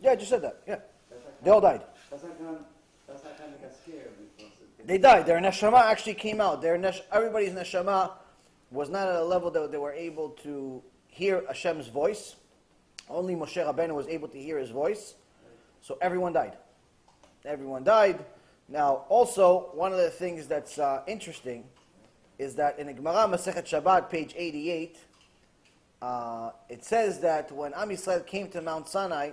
Yeah, I just said that. Yeah. They all died. They died. Their neshama actually came out. Everybody's neshama was not at a level that they were able to hear Hashem's voice. Only Moshe Rabbeinu was able to hear his voice. So everyone died. Everyone died. Now, also, one of the things that's interesting is that in the Gemara Masechet Shabbat, page 88, it says that when Am Yisrael came to Mount Sinai,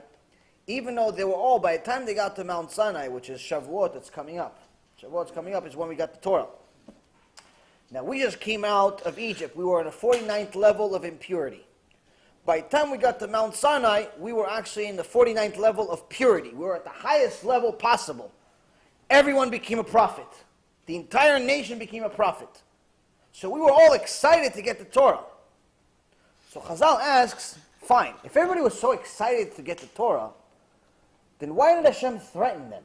even though they were all, by the time they got to Mount Sinai, which is Shavuot, that's coming up. Shavuot's coming up is when we got the Torah. Now, we just came out of Egypt. We were on the 49th level of impurity. By the time we got to Mount Sinai, we were actually in the 49th level of purity. We were at the highest level possible. Everyone became a prophet. The entire nation became a prophet. So we were all excited to get the Torah. So Chazal asks, fine, if everybody was so excited to get the Torah, then why did Hashem threaten them?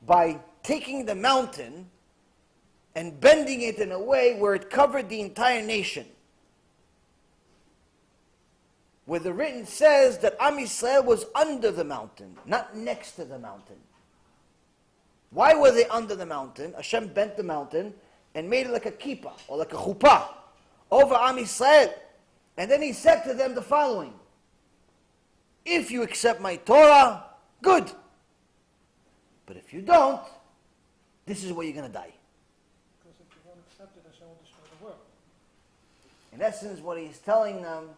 By taking the mountain and bending it in a way where it covered the entire nation. Where the written says that Am Yisrael was under the mountain, not next to the mountain. Why were they under the mountain? Hashem bent the mountain and made it like a kippah, or like a chuppah, over Am Yisrael. And then he said to them the following: if you accept my Torah, good. But if you don't, this is where you're going to die. Because if you don't accept it, Hashem will destroy the world. In essence, what he's telling them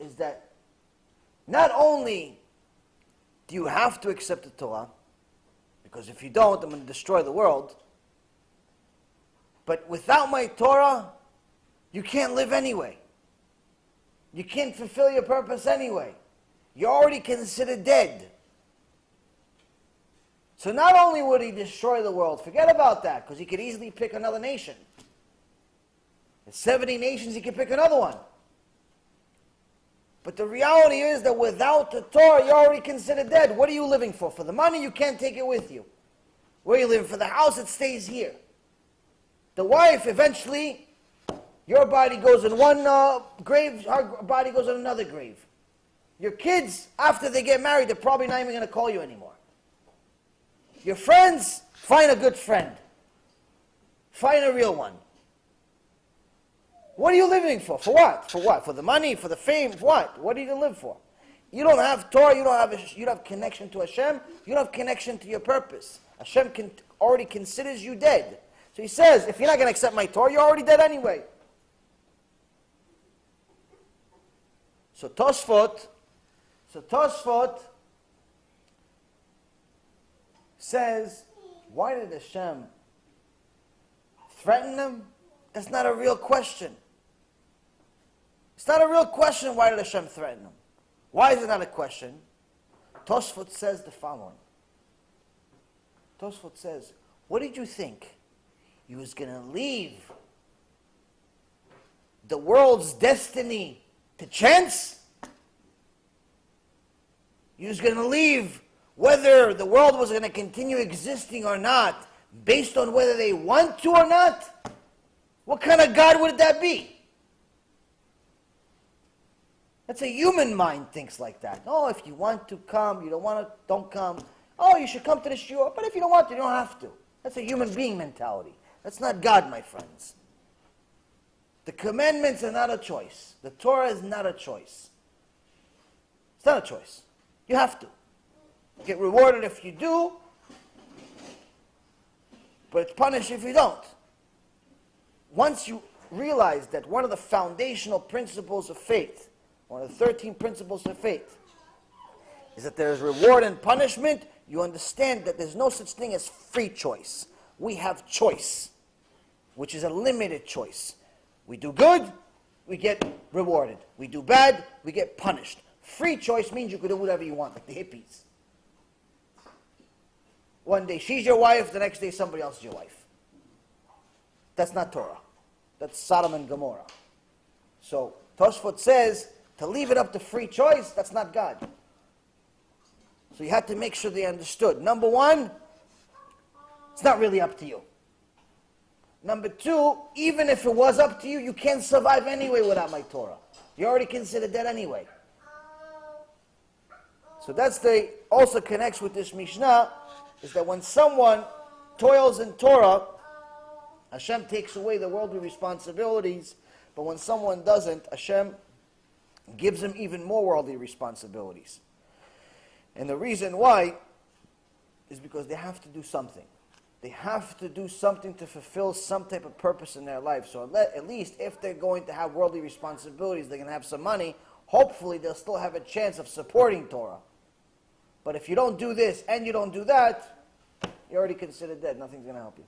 is that not only do you have to accept the Torah, because if you don't, I'm going to destroy the world, but without my Torah, you can't live anyway. You can't fulfill your purpose anyway. You're already considered dead. So not only would he destroy the world, forget about that, because he could easily pick another nation. There's 70 nations, he could pick another one. But the reality is that without the Torah, you're already considered dead. What are you living for? For the money, you can't take it with you. Where are you living? For the house, it stays here. The wife, eventually, your body goes in one grave, her body goes in another grave. Your kids, after they get married, they're probably not even going to call you anymore. Your friends, find a good friend. Find a real one. What are you living for? For what? For what? For the money? For the fame? For what? What are you going to live for? You don't have Torah, you don't have connection to Hashem, you don't have connection to your purpose. Hashem already considers you dead. So he says, if you're not going to accept my Torah, you're already dead anyway. So Tosfot says, why did Hashem threaten them? That's not a real question. It's not a real question, why did Hashem threaten them? Why is it not a question? Tosfot says the following. Tosfot says, what did you think? He was going to leave the world's destiny to chance? He was going to leave whether the world was going to continue existing or not based on whether they want to or not? What kind of God would that be? That's a human mind thinks like that. Oh, if you want to come, you don't want to, don't come. Oh, you should come to the shiur, but if you don't want to, you don't have to. That's a human being mentality. That's not God, my friends. The commandments are not a choice. The Torah is not a choice. It's not a choice. You have to. Get rewarded if you do, but it's punished if you don't. Once you realize that one of the foundational principles of faith, one of the 13 principles of faith, is that there is reward and punishment, you understand that there's no such thing as free choice. We have choice, which is a limited choice. We do good, we get rewarded. We do bad, we get punished. Free choice means you can do whatever you want, like the hippies. One day she's your wife, the next day somebody else is your wife. That's not Torah. That's Sodom and Gomorrah. So Tosfot says, to leave it up to free choice, that's not God. So you had to make sure they understood. Number one, it's not really up to you. Number two, even if it was up to you, you can't survive anyway without my Torah. You're already considered dead anyway. So also connects with this Mishnah, is that when someone toils in Torah, Hashem takes away the worldly responsibilities, but when someone doesn't, Hashem gives him even more worldly responsibilities. And the reason why is because they have to do something. They have to do something to fulfill some type of purpose in their life. So at least if they're going to have worldly responsibilities, they're going to have some money, hopefully they'll still have a chance of supporting Torah. But if you don't do this and you don't do that, you're already considered dead. Nothing's going to help you.